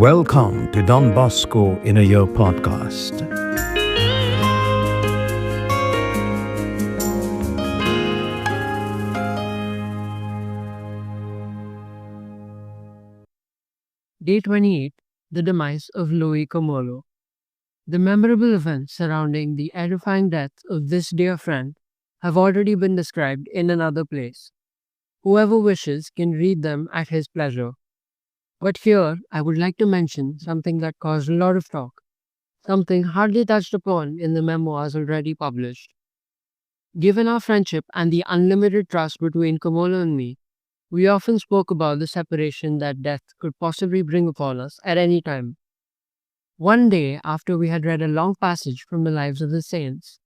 Welcome to Don Bosco in a Year podcast. Day 28, the demise of Louis Kamala. The memorable events surrounding the edifying death of this dear friend have already been described in another place. Whoever wishes can read them at his pleasure. But here, I would like to mention something that caused a lot of talk, something hardly touched upon in the memoirs already published. Given our friendship and the unlimited trust between Kamala and me, we often spoke about the separation that death could possibly bring upon us at any time. One day, after we had read a long passage from the lives of the saints,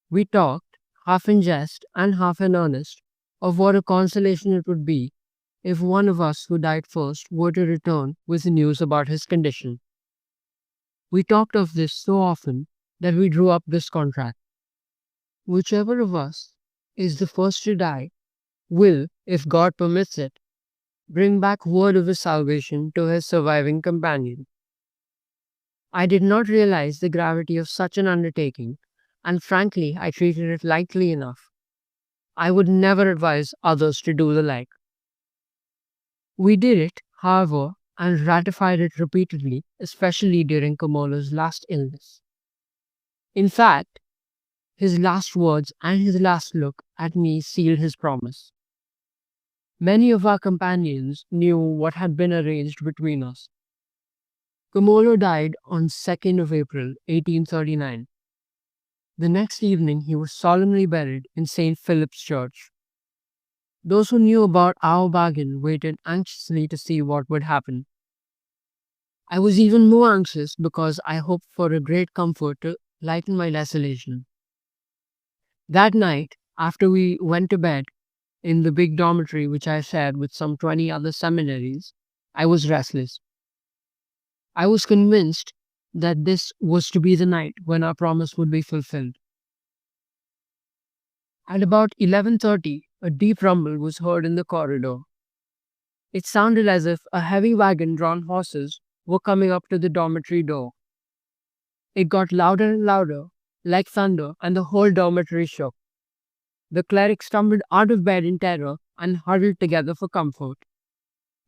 we talked, half in jest and half in earnest, of what a consolation it would be if one of us who died first were to return with news about his condition. We talked of this so often that we drew up this contract. Whichever of us is the first to die will, if God permits it, bring back word of his salvation to his surviving companion. I did not realize the gravity of such an undertaking, and frankly, I treated it lightly enough. I would never advise others to do the like. We did it, however, and ratified it repeatedly, especially during Kamala's last illness. In fact, his last words and his last look at me sealed his promise. Many of our companions knew what had been arranged between us. Kamala died on 2nd of April, 1839. The next evening he was solemnly buried in St. Philip's Church. Those who knew about our bargain waited anxiously to see what would happen. I was even more anxious because I hoped for a great comfort to lighten my desolation. That night, after we went to bed in the big dormitory which I shared with some 20 other seminaries, I was restless. I was convinced that this was to be the night when our promise would be fulfilled. At about 11:30, a deep rumble was heard in the corridor. It sounded as if a heavy wagon drawn horses were coming up to the dormitory door. It got louder and louder, like thunder, and the whole dormitory shook. The cleric stumbled out of bed in terror and huddled together for comfort.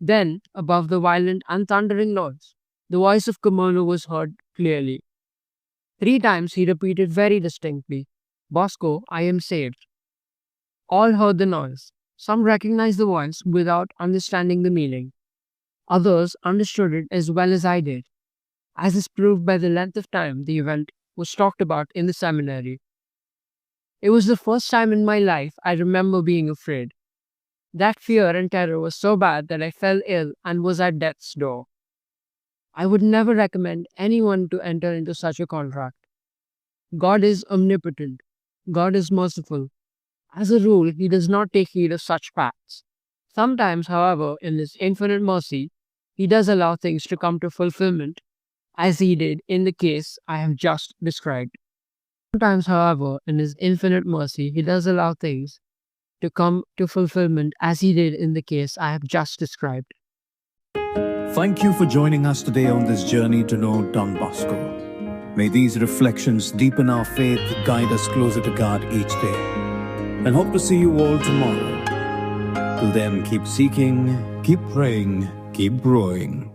Then, above the violent and thundering noise, the voice of Kamala was heard clearly. 3 times he repeated very distinctly, "Bosco, I am saved." All heard the noise. Some recognized the voice without understanding the meaning. Others understood it as well as I did, as is proved by the length of time the event was talked about in the seminary. It was the first time in my life I remember being afraid. That fear and terror was so bad that I fell ill and was at death's door. I would never recommend anyone to enter into such a contract. God is omnipotent. God is merciful. As a rule, he does not take heed of such pacts. Sometimes, however, in his infinite mercy, he does allow things to come to fulfillment, as he did in the case I have just described. Sometimes, however, in his infinite mercy, he does allow things to come to fulfillment, as he did in the case I have just described. Thank you for joining us today on this journey to know Don Bosco. May these reflections deepen our faith, guide us closer to God each day, and hope to see you all tomorrow. Till then, keep seeking, keep praying, keep growing.